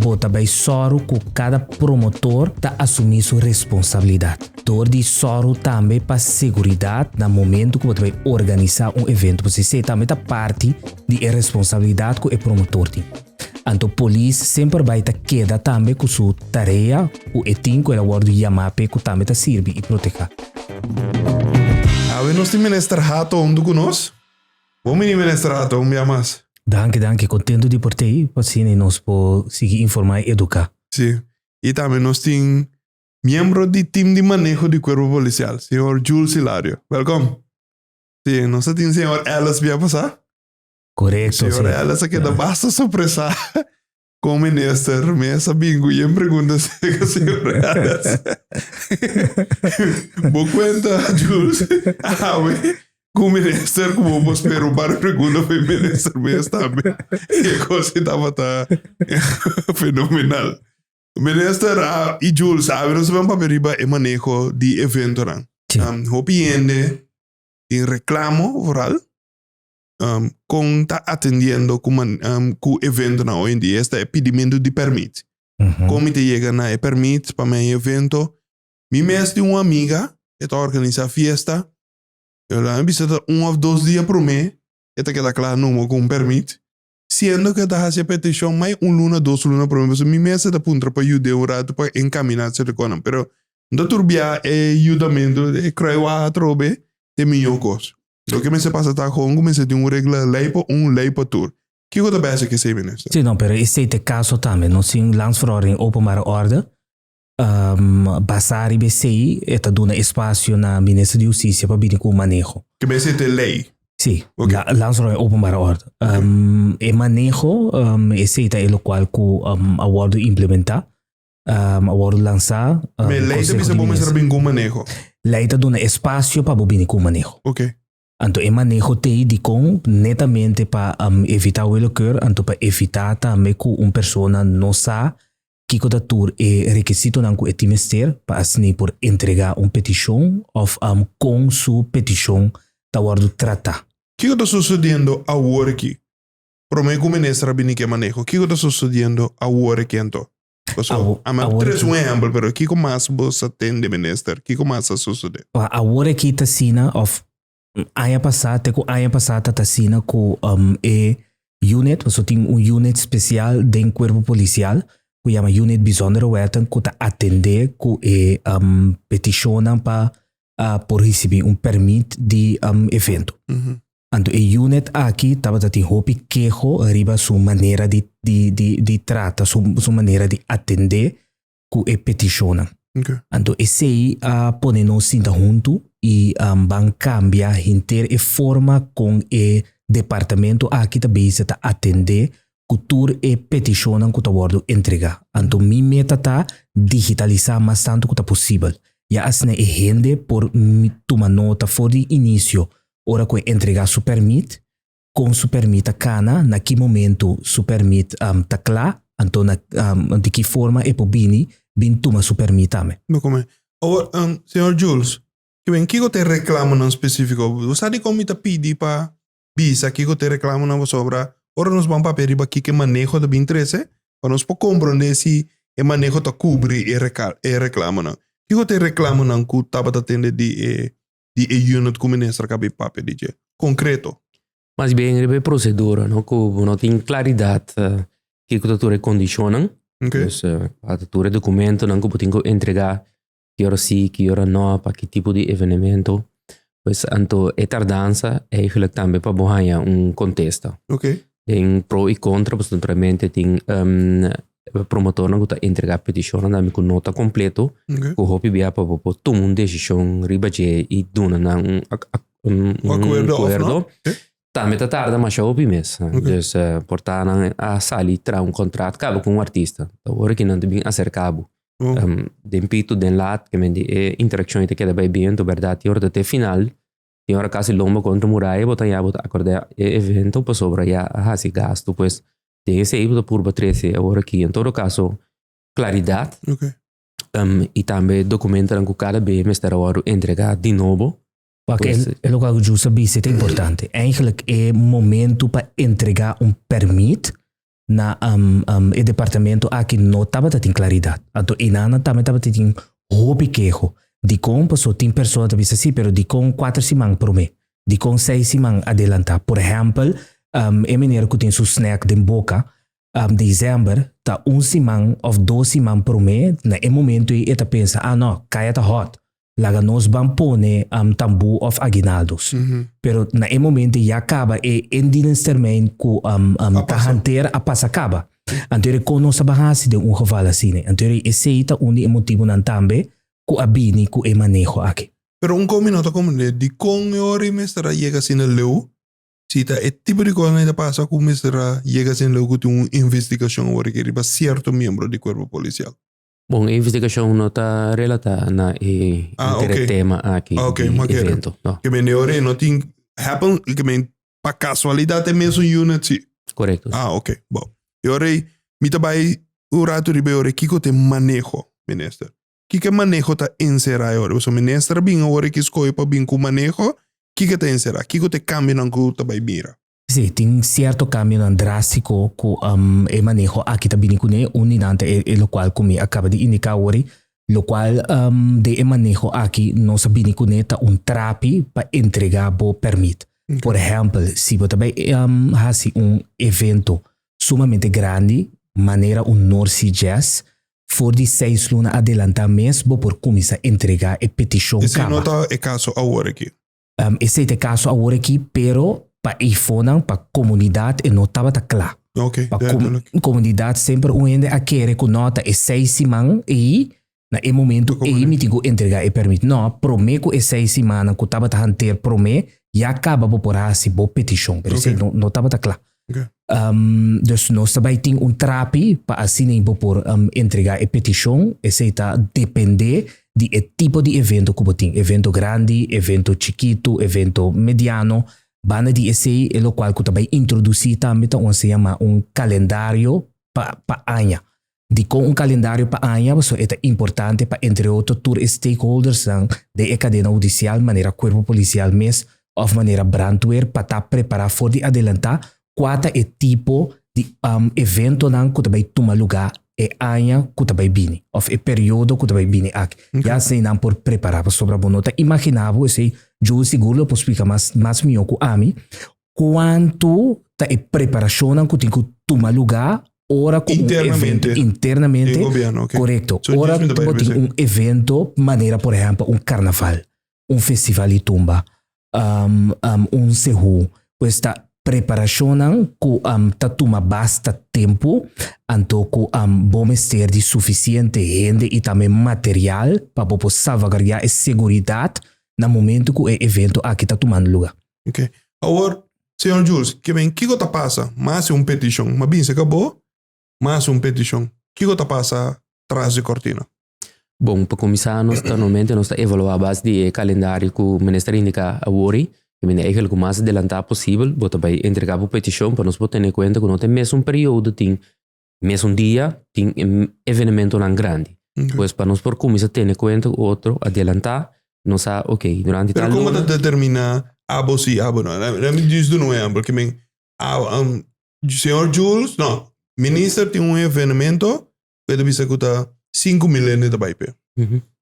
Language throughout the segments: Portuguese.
bota bij soro que cada promotor tá assumir sua responsabilidade. Door die soro também para seguridade no momento que você vai organizar evento. Você também tá parte de responsabilidade que o promotor tem. Então, a polícia sempre vai quedar também com sua tarefa, o etim que ela guarda chamar que também tá serve e proteger. Nós temos minister Hato onde conosco? Vamos minister Hato, me amas? Danke. Contento de por te assim nós podemos seguir informar e educar. Sim. E também nós temos membro do time de manejo do corpo policial, senhor Jules Hilario. Welcome. Sim, nós temos senhor Ellis via passar? Correto. Senhor Ellis aqui da basta surpresa com o minister. Me sabingo e pergunta se o senhor Ellis. Boa conta, Jules. Ué. Com o minister, como vou esperar para a pergunta, foi o minister mesmo também. E a coisa estava fenomenal. O minister e Jules, nós vamos para verificar o manejo de evento. Hopiende, em reclamo oral, com está atendendo com o evento hoje em dia, este é pedimento de permit. Como te chega na permit para meu evento, me mestre uma amiga, que está organizando festa. Eu lá visita 1 ou 2 dias por mês, eta queda claro não com permite. Sendo que está fazendo petição mais 1 luna, 2 luna por mês, me mesa da punta para ajudar o rato para encaminhar-se de coisa. Pero não turbia é ajudamento, é creio a trobe de minha coisa. O que me se passa tá com me se tem regra lei para tur. Que coisa baixa que sei ministro? Sim, não, pero esse é o caso também, não sim landsverordening openbare orde. Basar IBCI está dando espaço na Ministra de Justiça para vir com o manejo. Que vai ser lei? Sim, lançou openbare ordem. E manejo, esse é o qual que a ordem implementar, a ordem lançar. Mas lei também se pode ser bem com o manejo? Lei está dando espaço para vir com o manejo. Ok. Então, o manejo tem de com netamente para evitar o eloquer, então para evitar também que uma pessoa não sabe que o dator é requisito não que é ministério para assim por entregar uma petição ou com sua petição da ordem tratar. O que está sucedendo agora aqui? Para mim, como ministro, bem que manejo. O que está sucedendo agora aqui então? Três exemplo, mas o que mais você tem de ministro? O que mais está sucedendo? Agora aqui está sina of ano passado está sina com unit, você tem unit especial dentro do corpo policial. Que chama unit bijzondere wetten que está atender que peticionam para por receber permit de evento. Então a unit aqui estava a ter hopi queijo arriba sua maneira de tratar, sua maneira de atender que peticionam. Então esse aí pode nos sentar junto e van cambiar inteira a forma com o departamento aqui também está atender cultura e peticionam que está entregar. Então, minha meta está digitalizar mais tanto que possível. E assim, a gente por tomar nota for de início, hora que entregar su permit, com su permit a cana, naquele momento su permit está claro, então de que forma é para bem tomar su permit também. Agora, senhor Jules, que você reclama em específico? Você sabe como está pedindo para visa que você reclama na sobra? Ora nós vamos para pedir aqui que manejo de interesse para nós poder compreender se o manejo está cobre e reclama não. Que você reclama não que estava atendendo de unit que o ministro acabou de pedir? Concreto. Mas bem, é procedura, não que não tem claridade que a doutora condiciona. Okay. A doutora documento não que tem que entregar que hora sim, que hora não, para que tipo de evento. Pois então, a tardança é eigenlijk também para borrar contexto. Ok. Tem pro e contra, pois naturalmente tem promotor não está entregar a petição também com nota completo, com o hopi bia para tomar uma decisão ribaje e dona um acordo. Também está tarde, mas já hopi mês. Então, portanto, a sali traz contrato cabo com artista. Agora que não tem bem acercado. Den pito den lat que me di interazione che da bai bien to verdade ora até final e ora caso lomba contra muraia botar ya botar acordar evento para sobra ya hasi gasto pues tem esse aí por 13 agora aqui em todo caso claridade e também documentam que cada BM estará a entregar de novo. Porque é o que eu sabia, é importante. Eigenlijk é momento para entregar permit na e departamento aqui não estava tendo claridade. Então, inana também estava tendo hobby queijo. De com pessoa tem pessoa que diz assim, pero de com 4 semanas por mês. De com 6 semanas adelantar. Por exemplo, é maneira que tem seu snack de boca, dezembro, tá 1 semana ou 2 semanas por mês, na momento e tá pensa, não, caia tá hot. Laga nós vamos pôr tambu of aguinaldos. Pero na momento já acaba e em termine que tá hanteira a passa acaba. Então ele nós bahasi de geval assim. Então ele aceita motivo nan também que a bini que manejo aqui. Pero minuto como de com ori mestra chega assim no leu. Se tá tipo de coisa que passa com mestra chega assim no leu que tem investigação ori que riba certo membro do corpo policial. Bom, a investigação não está relatada na tema aqui do evento. No. Que bem, ori não tem happen, que bem, para casualidade mesmo unit. Correto. Ok. Bom. Ori, me trabalha o rato riba ori que te manejo, ministro. Que manejo tá encerrar ori? O ministro bem ori que escolhe para bem com manejo, que te encerrar? Que te cambia não que tá vai mira? Sim, tem certo cambio drástico que manejo aqui também com unidade e o qual como acaba de indicar hoje, o qual de manejo aqui não sabia com tá trapi para entregar o permit. Por exemplo, se você também faz evento sumamente grande, maneira North Jazz, for de 6 lunas adelantar mesmo por começar a entregar a petição. Esse não tá é caso agora aqui. Esse é caso agora aqui, pero para iPhone, para comunidade, e não estava claro. Ok. Para comunidade sempre onde a querer que nota é 6 semanas e na momento e me tenho que entregar e permite. Não, prometo é 6 semanas que estava a ter prometo e acaba por assim boa petição, pero okay. Não estava claro. Okay. Dus nós também tem trapi para assim por entregar a petição, e se está depender de tipo de evento que tem, evento grande, evento chiquito, evento mediano. Banda de esse é o qual que também introduzir também se chama calendário para ano. De com calendário para ano, isso é importante para entre outros todos stakeholders da cadena judicial, maneira corpo policial mesmo, ou maneira brandweer para estar preparado for de adelantar qual é tipo de evento que também toma lugar e ano que também vem, ou é período que também vem aqui. Já sei não por preparar sobre a bonota. Imaginava esse eu seguro posso explicar mais melhor com a mim quanto tá a preparação que tem que tomar lugar ora com evento internamente governo, okay. Correto. Ora tem evento maneira por exemplo carnaval, festival de tumba, serru. Esta preparação que tá toma basta tempo, então que vamos ter de suficiente gente e também material para poder salvaguardar a segurança no momento que o evento aqui está tomando lugar. Ok. Agora, senhor Jules, que está passa? Mais petição. Mas bem, se acabou, mais petição. Que está passa atrás de cortina? Bom, para começar, nós normalmente nós está evaluando a base de calendário que o Ministério indica a hoje, que é aquele que mais adelantado possível, bota vai entregar a petição para nós ter em conta que não tem mesmo período, tem mesmo dia, tem evento não grande. Pois para nós por começar a ter em conta o outro adelantar. Não sabe, ok, durante tal como determina abo sim, abo não? Me diz do não porque senhor Jules, não, ministro tem evento que deve ser 5 milhões de baipe.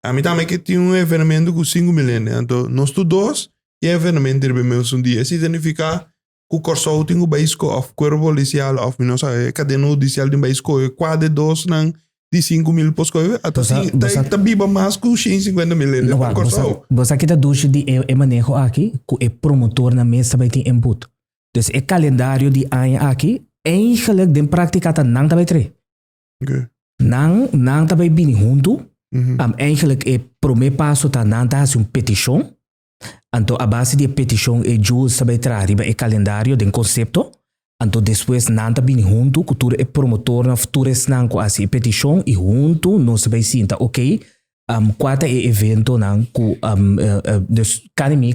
A mim também que tem evento com 5 milhões, então nós todos e evento deve mesmo dia. Isso significa que o corso tem o baisco of corpo policial of nossa cadena judicial tem baisco quase 2 não de 5.000 poscoive, até tá biba mais que 50 milhões. Você aqui está duche de manejo aqui, que é promotor na mesa também tem input. Dus é calendário de ano aqui, eigenlijk de prática tá não também tre. Não também bem junto, eigenlijk é primeiro passo tá não tá assim petição, então a base de petição é justo também traz é calendário de conceito. Então depois nada bem junto que tu é promotor na futura não com assim petição e junto nós vai sinta ok qual é evento não que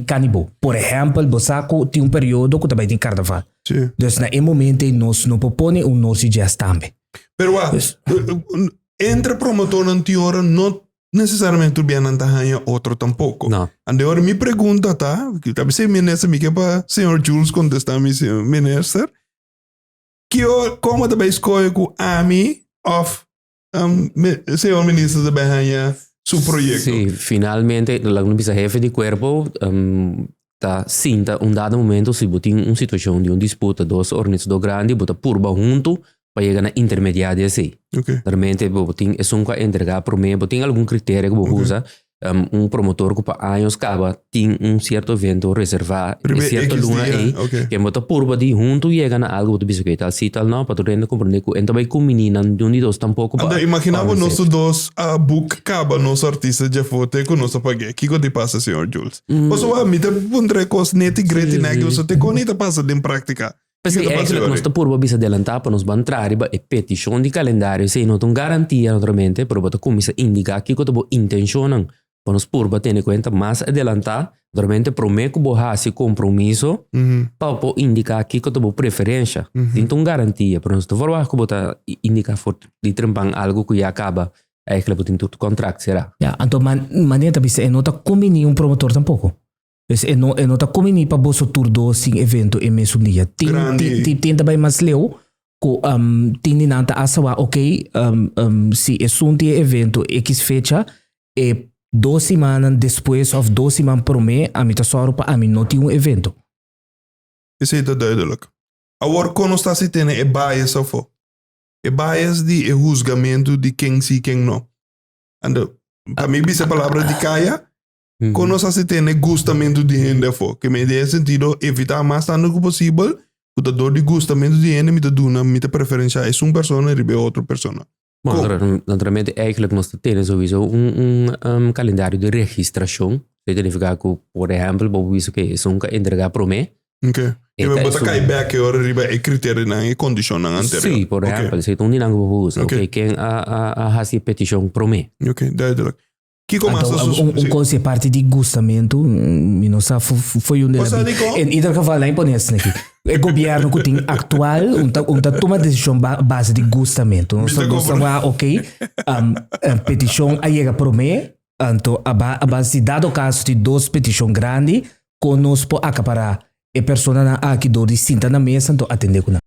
canibo por exemplo você tem período que também tem carnaval então na momento nós não propõe North Jazz também pero entre promotor na teoria não necessariamente bem não tá outro tampouco não agora me pergunta tá que talvez se ministro me que para senhor Jules contestar me ministro como também escolhe com AMI of senhor ministro de Bahia su proyecto. Sí, finalmente la vicejefe de cuerpo ta sinta un dado momento si botin una situazione di un disputa dos organizadores grandi bota purba junto para llegar a intermediária assim. Okay. Realmente botin é um que entregar para mim, botin algum critério que usa promotor que para anos acaba tem certo evento reservado em certa luna aí que bota purba de junto chega a algo do bicho que tal se tal não para tu rende compreender que então vai com menina de dois tampouco para imaginava nosso dos book acaba nosso artista de foto com nosso paguei que te passa senhor Jules pois o me te pondre cos neti greti negro so te conita passa de prática. Perché è quello che nostro purbo bisa adelantare per non sbantrare e petition di calendario se non un garantia naturalmente però come si indica che cosa intenzione per non spurba tiene conta mas adelantare naturalmente prometto che hasi compromesso para indicar che cosa preferência tinha un garantia per non sto forma che bota indica for di trempang algo che acaba è che botin tutto contract será. Ja, então maneira bisa é nota como nenhum promotor tampouco. Dus é nota como nem para bolso turdo sim evento e mesmo dia. Tem também mais leu que tem nanta asawa ok se é um dia evento X fecha e 2 semanas depois of 2 semanas por mês a mim tá só para a mim não tem evento. Isso é duidelijk. Agora quando está se tendo é bias of é bias de julgamento de quem sim quem não. Ando para mim bisa palavra de caia quando se tem gustamento de gente que me dê sentido evitar mais tanto que possível o dor de gustamento de gente me dá minha preferência é uma pessoa e outra pessoa. Naturalmente eigenlijk nós temos sowieso calendário de registração que significa que por exemplo vou isso que é um que entregar para mim. Okay. E vai botar cai back e ora riba e critério na e condição anterior. Sim, por exemplo, se tu não vou usar, ok, quem a hasi petição para mim. Ok, duidelijk. Que começa coisa é parte de gustamento, não sabe foi em ieder geval nem ponesse aqui. O governo que tem atual, toma decisão base de gustamento. Não só gosta ok, petição aí chega para mim, então a base dado caso de 2 petições grandes, conosco acaparar e persona aqui do distinta na mesa, então atender com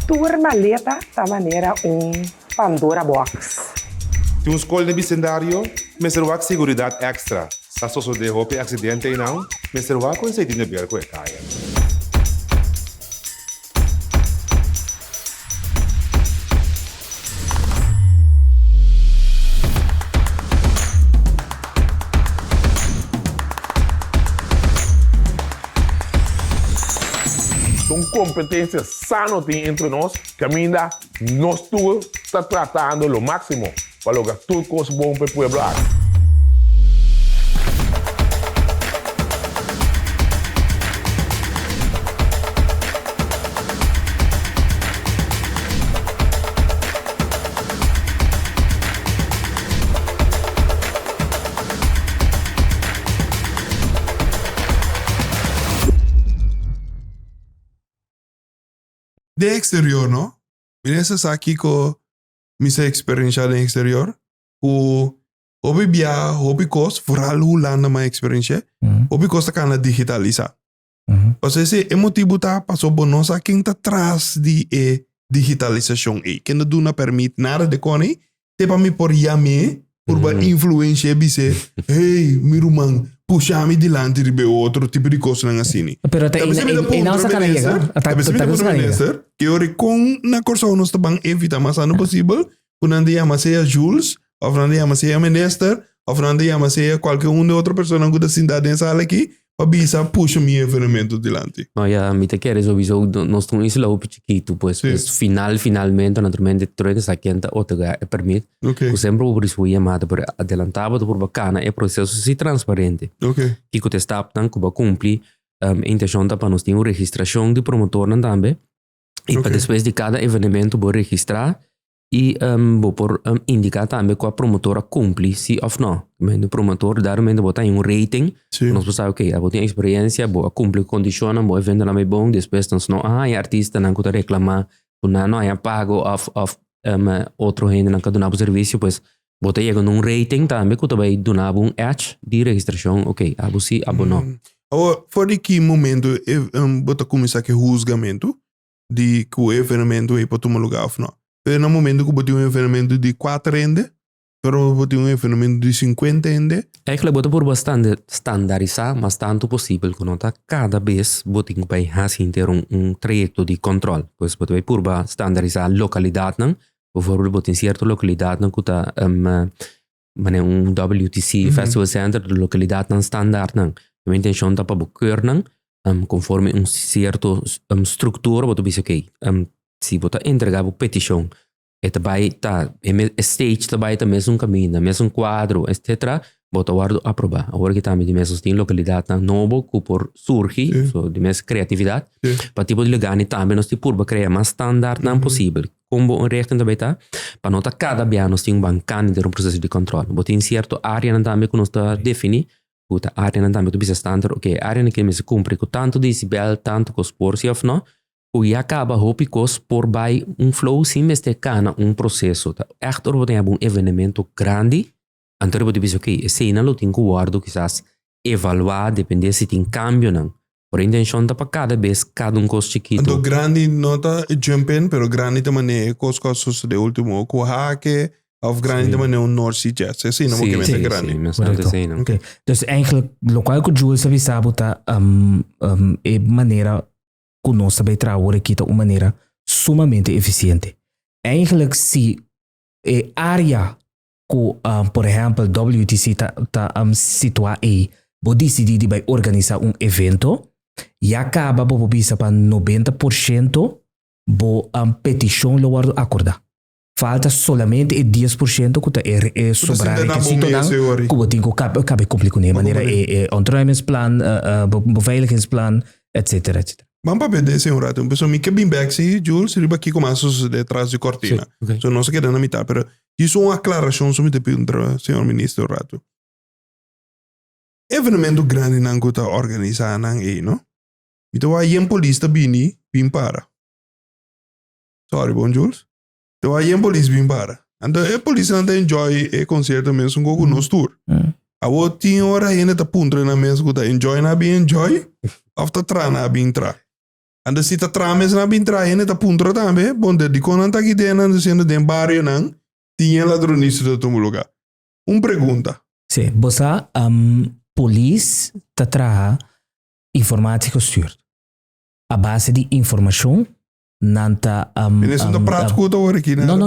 Tua maleta da maneira Pandora Box. Tu escolhe de bicendário, mas será que seguridade extra. Se a de roupa acidente e não, mas será que você tem de ver com a caia. São competências sanas entre nós, que ainda nós todos estamos tratando o máximo para lograr tudo coisa bom para o povo. De exterior, ¿no? Mira, essa aqui com minha experiência no exterior, o hobby via, hobby cost, vooral hoe landen mijn experiência, hobby cost kan digitalizar. Ou seja, é motivo tá passou bonosa quem tá atrás de digitalização e quem não duna permite nada de cone, te para me por yame, por influência bise, hey, meu irmão, puxa-me dilante de outro tipo de coisa na assim. Pero te não sa kanaya, que ora com na corsa nós também evita mas não possível, quando llama seja Jules, ou quando llama seja Minister, ou quando llama seja qualquer de outra pessoa que da cidade nessa aqui, para bisa puxa mi evenemento dilante. No, ya, mi te quieres sowieso, nós estamos isla op chiquito, pues, Sí. pues finalmente, naturalmente, troite sa quenta otoga e permit, Ok, que sempre por isso chamada por adelantado por bacana é processo se transparente. ok. Que o testap dan kuba cumpri intenção da para nós ter uma registração de promotor também e para depois de cada evento vou registrar e vou por indicar também que a promotora cumpre se ou não. O promotor darmente botar um rating, Sim. nós pensamos ok, vou ter experiência, vou cumprir condições, vou evento lá bom, depois nós não é artista não que reclamar, não é pago of outro gente não que dá o serviço, pois bota chega num rating também que também dá um edge de registração, ok, abo sim, abo não. Agora, fora que momento bota começar que julgamento de que o evento é para tomar lugar ou não. É no momento que bota evento de 4 ende, pero bota evento de 50 ende. É que bota por bastante standardizar, mas tanto possível que nota cada vez bota vai assim ter trajecto de controle, pois bota vai por standardizar localidade não, por favor bota em certa localidade não que tá WTC Festival Center de localidade não standard não. A intenção está para buscar não, conforme certo estrutura, bota dizer ok, se bota entregar a petição, vai tá stage vai tá mesmo caminho, mesmo quadro, etc. Bota guardo aprovar. Agora que também de mesmo tem localidade novo que por surgir, so de mesmo criatividade, para tipo de legal também nós tipo por criar mais standard não possível. Como um resto também tá, para nota cada vez nós tem bancana de processo de controle. Bota em certo área também que nós tá definir puta área não também tu bisa standard, ok, área que me se cumpre com tanto decibel, tanto com spor se ou não, o e acaba hopi cos por by flow sim este cana processo, tá? Echter vou ter evento grande, anterior vou dizer ok, esse não lo tenho guardo quizás evaluar, depender se tem cambio não, por intenção tá para cada vez cada cos chiquito. Então grande nota jumping, pero grande também é coisas de último com hack. Of grande também North Sea Jazz. Assim, não é sim, grande. Mas não sei, não. Ok. Então, eigenlijk, o qual que o Jules sabe tá é maneira que nós sabemos trabalhar aqui de uma maneira sumamente eficiente. Eigenlijk, se a área que, por exemplo, WTC tá situada aí, vou decidir de organizar evento, e acaba por bisa para 90% vou petição lo guardo acordar. Falta solamente 10% que é sobrar requisito não, que tem que cabe cumprir com de maneira ontruimingsplan, beveiligingsplan, etc. Vamos para ver esse rato. Um pessoal me que bem back se Jules riba aqui começa detrás de cortina. Okay. So não se queda na mitad, pero isso é uma aclaração sobre o senhor ministro rato. Evento grande não que tá organizar não é, não? Então aí em polícia bini bim para. Sorry, bom Jules. Então aí em polícia bim para. Então a polícia não enjoy o concerto mesmo com o nosso tour. A outra tinha hora ainda tá punta na mesmo que tá enjoy na bem enjoy, ou tá tra na bem tra. Anda se tá tra mesmo na bem tra ainda tá punta também, bom de quando tá aqui dentro sendo de barrio não, tinha ladronista de todo lugar. Pergunta. Sim, você polícia tá tra informática stuurt. A base de informação nanta Isso não prático da hora aqui, né? Não.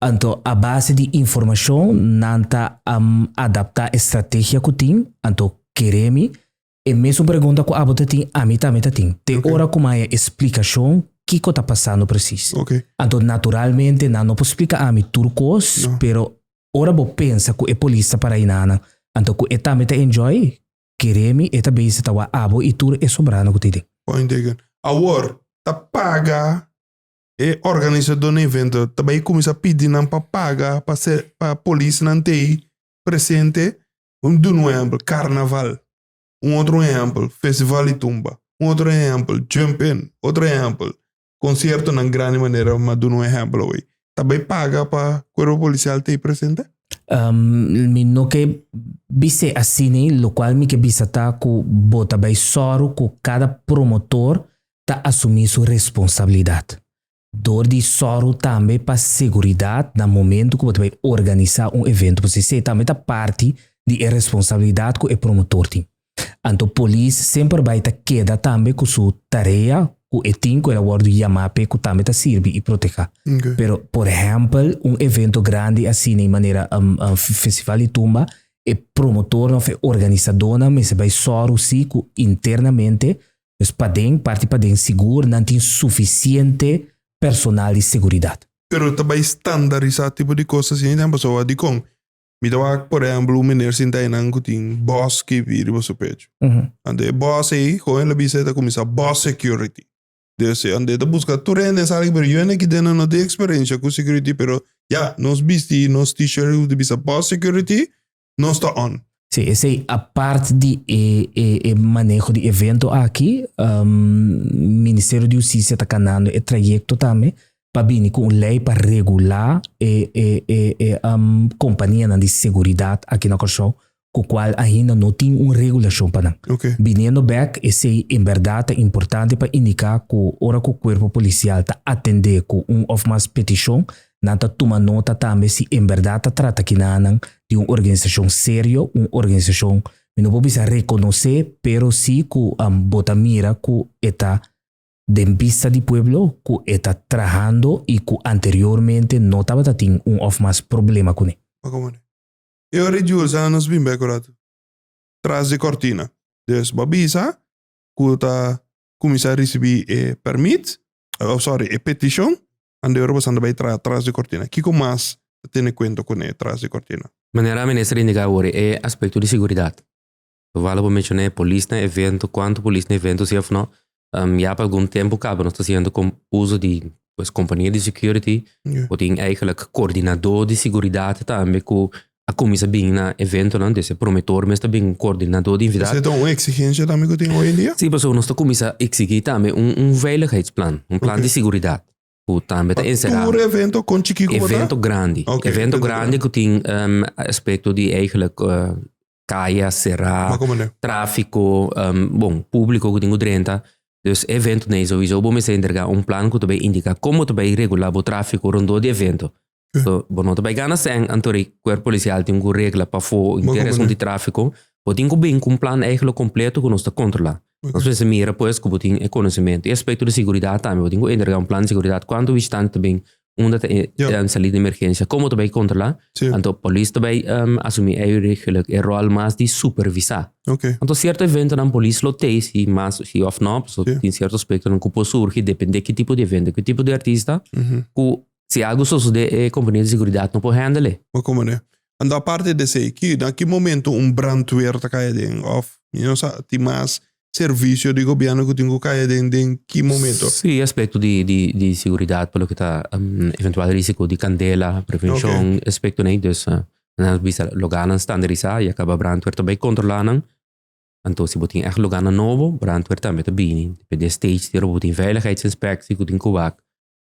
Então, a base de informação nanta adaptar a estratégia que tem, então queremos e mesmo pergunta que a bota tem, a mim também tem. Tem hora como é explicação que está passando preciso. Então, naturalmente, não posso explicar a mim turcos, pero ora vou pensar que é polícia para ir nana. Então, que também te enjoy, queremos e também se tawa abo e tur é sobrando que tem. Point taken. Agora, tá paga e organizador do evento também começa a pedir não para pagar para a polícia não ter presente um exemplo carnaval, outro exemplo festival de tumba, outro exemplo jumping, outro exemplo concerto na grande maneira, mas um exemplo hoje também paga para o corpo policial ter presente. No que bise assim, lo qual me que bisa tá com bota bem soro que cada promotor tá assumir sua responsabilidade. Dor de soro também para segurança no momento que você vai organizar evento. Você também tá parte de responsabilidade que o promotor tem. Anto polícia sempre vai ta queda também com sua tarefa, com etim que ela guarda yamape que também ta sirve e proteger. Okay. Pero, por exemplo, evento grande assim, de maneira festival de tumba, e promotor ou organizadora, mas vai só assim que internamente, os parte padem seguro, não tem suficiente personal de segurança. Pero também standardizar tipo de coisas assim, então pessoa de com me dá por exemplo, meneer sinta inang kuting boss que vir você pede. Ande boss aí, com ele bisa da comissão boss security. Desse ande da busca turene sabe pero eu nem que dena não tem experiência com security, pero já nos bisti, nos t-shirt de bisa boss security, nós está on. Sim, esse a parte de manejo de evento aqui, Ministério de Justiça está canando o trajeto também para vir com lei para regular companhia de segurança aqui na Corsão, com a qual ainda não tem uma regulação para não. Okay. Vindo back, esse em verdade é importante para indicar que a hora que o corpo policial está atender com of mais petição, não está tomando nota também se em verdade trata aqui de uma organização séria, uma organização que não pode reconhecer, pero sim que bota mira que está de vista do pueblo, que está trabalhando e que anteriormente não estava tendo of mais problema com ele. Eu reduzo anos bem bem correto. Traz de cortina. Dus babisa, que tá começar a receber permit, petition, ande eu passando bem trás de cortina. Que como mais tem conta com ele trás de cortina? Maneira a ministra indica agora é aspecto de segurança. Vale para mencionar polícia no evento, quanto polícia no evento se não, já para algum tempo acaba nós está sendo com uso de companhia de security, ou tem eigenlijk coordenador de segurança também com a comissão bem na evento, não, desse promotor, mas também coordenador de invitado. Você tem uma exigência também que tem hoje em dia? Sim, pessoal, nós comissão exigir também veiligheidsplan, plan de segurança. O também está encerrado. Um evento com chiquito. Evento grande. Okay, evento grande que tem aspecto de eigenlijk caia, será, tráfico, bom, público que tem 30. Dus evento nem sowieso bom se entregar plan que também indica como também regular o tráfico rondou de evento. So, bom, também gana sem antori o policial tem uma regra para for interesse de tráfico, ou tem que bem com plan eigenlijk completo que nós está controlar. Nós precisamos mira pois que tem conhecimento e aspecto de segurança também, tem que entregar plan de segurança quando o instante também saída de emergência, como também controlar. Então a polícia também assumir eigenlijk rol mais de supervisar. Então certo evento na polícia lotei se mas se of não, tem certo aspecto não que pode surgir depende que tipo de evento, que tipo de artista, que se algo sucede, a companhia de segurança não pode handle. Como é? Ando a parte desse aqui, naquele momento brandweer está caindo off, não sabe, tem mais serviço de governo que tem que cair em que momento? Sim, aspecto de segurança, pelo que está eventual risco de candela, prevenção, aspecto né, dus nós bisa loganan standardizar e acaba brandweer também controlando. Então se botin echt logana novo, brandweer também bem, depende stage de botin veiligheidsinspectie que tem que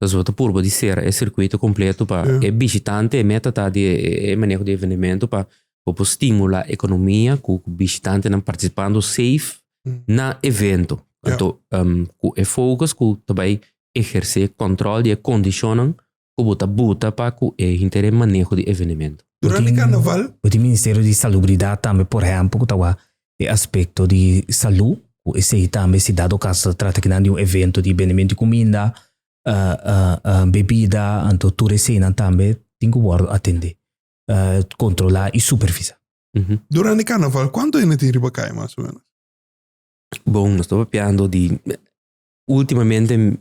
Dus wat de purbo di sera é circuito completo para é visitante, meta tá de manejo de evento para estimular a economia, que o visitante não participando safe na evento. Então, é focus que também exercer controle de condicionam que bota para que é manejo de evento. Durante o carnaval, o Ministério de Salubridade também, por exemplo, que o aspecto de saúde, esse também se dá o caso trata que de um evento de benimento de comida, bebida, então tudo isso também tem que atender, controlar e supervisar. Durante o carnaval, quanto ainda tem riba cai, mais ou menos? Bom, nós estamos pensando de ultimamente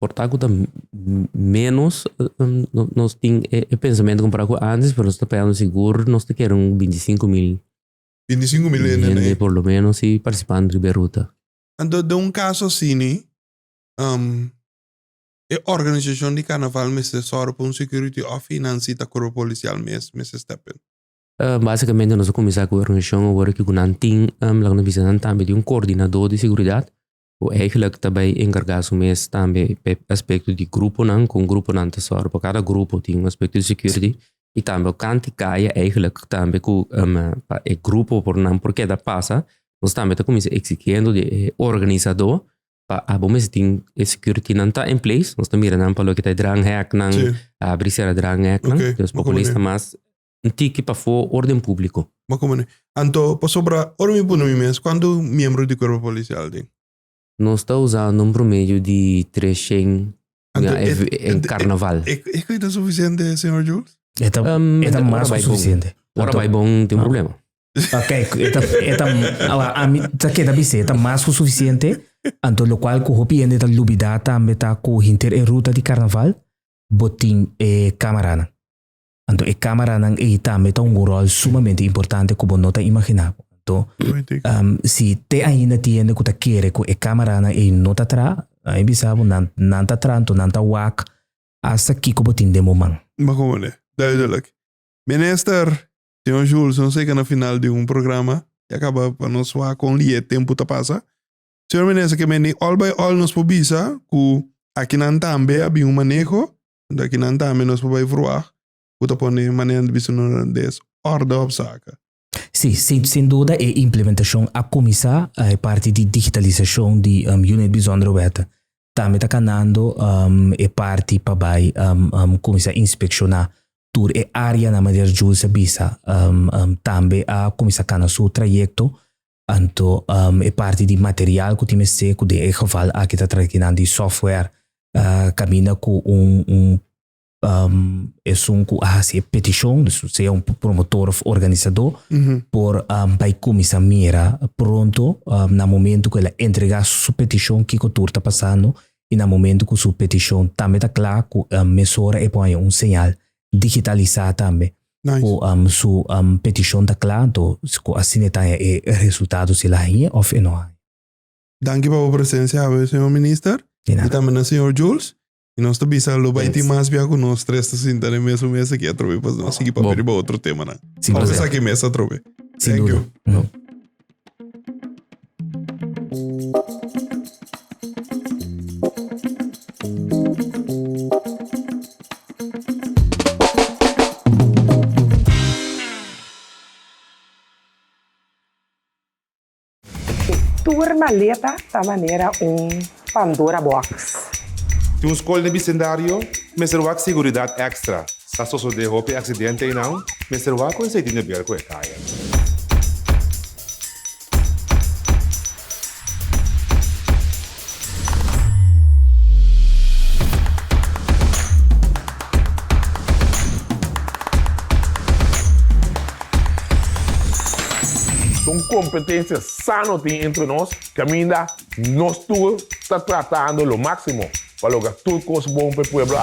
portago da menos nós tem pensamento comparado com antes, mas nós estamos pensando seguro nós queremos 25 mil. 25 mil ainda, por lo menos e participando de ruta. Então, de um caso assim, a organização de carnaval mesmo só para um security ou financia a corpo policial mesmo steppen. Basicamente nós começamos com a organização agora que não tem lá na visão também de coordenador de segurança o eigenlijk também encarregado mês também aspecto de grupo não com grupo não só para cada grupo tem aspecto de security e também o canto caia eigenlijk também com o grupo por não porque da passa nós também está começando exigindo de organizador para a bom tem security não está em place nós também mirando para o que está drang hack não abrir ser drang hack não então populista mais tique para for orden público. Mas como é? Então, para sobrar, ora me põe mês, quanto membro do corpo policial tem? Nós está usando um promédio de 300 em carnaval. É que suficiente, senhor Jules? É mais que suficiente. Ora vai bom, tem problema. Ok, a mim tá que da bise, tá mais que suficiente. Então, lo qual que o hopi ainda tá lubida também tá com inter em ruta de carnaval, botin camarana. Então, camarana e também tá rol sumamente importante como não tá imaginado. Então, se te ainda tiene que tá querer que camarana e não tá tra, aí bisabo não tá tranto, não tá wak, hasta que como botin de momento. Mas como é? Duidelijk. Minister, senhor Jules, não sei que no final de programa, e acaba para nós falar com o tempo tá passa. Senhor minister, que meni all by all nos pobisa, que aqui não também havia manejo, daqui não também nos pobai vroar, que tá pone manejo de visão des ordem op zaken. Sim, sem dúvida, a implementação a começar a parte de digitalização de unit bijzondere wetten. Também está canando a parte para começar a inspecionar toda a área na maneira de usar bisa. Também a começar a canar seu trajeto. Então, a parte de material que tem que que de geval aqui está trabalhando de software caminha com petição, se é promotor ou organizador, por vai começar a mirar pronto no momento que ele entregar sua petição que o tour está passando e no momento que sua petição também está claro que a emissora põe sinal digitalizado também. Nice. Sua petição está clara, então assim está o resultado se lá ou não. Dank pela presença, senhor minister. E também o senhor Jules. E nós também sabemos que mais bem com nós três sentar na mesma mesa aqui a trover para nós seguir para ver outro tema, né? Vamos pensar que mesa a trover. Thank you. Tua maleta da maneira Pandora Box. Tem um escola de bicendário, mas não há segurança extra. Se só de roupa acidente e não, mas não há coisa de ver com a caia. São competências sanas entre nós, que ainda nós todos está tratando o máximo para lograr tudo coisa bom para o pueblo.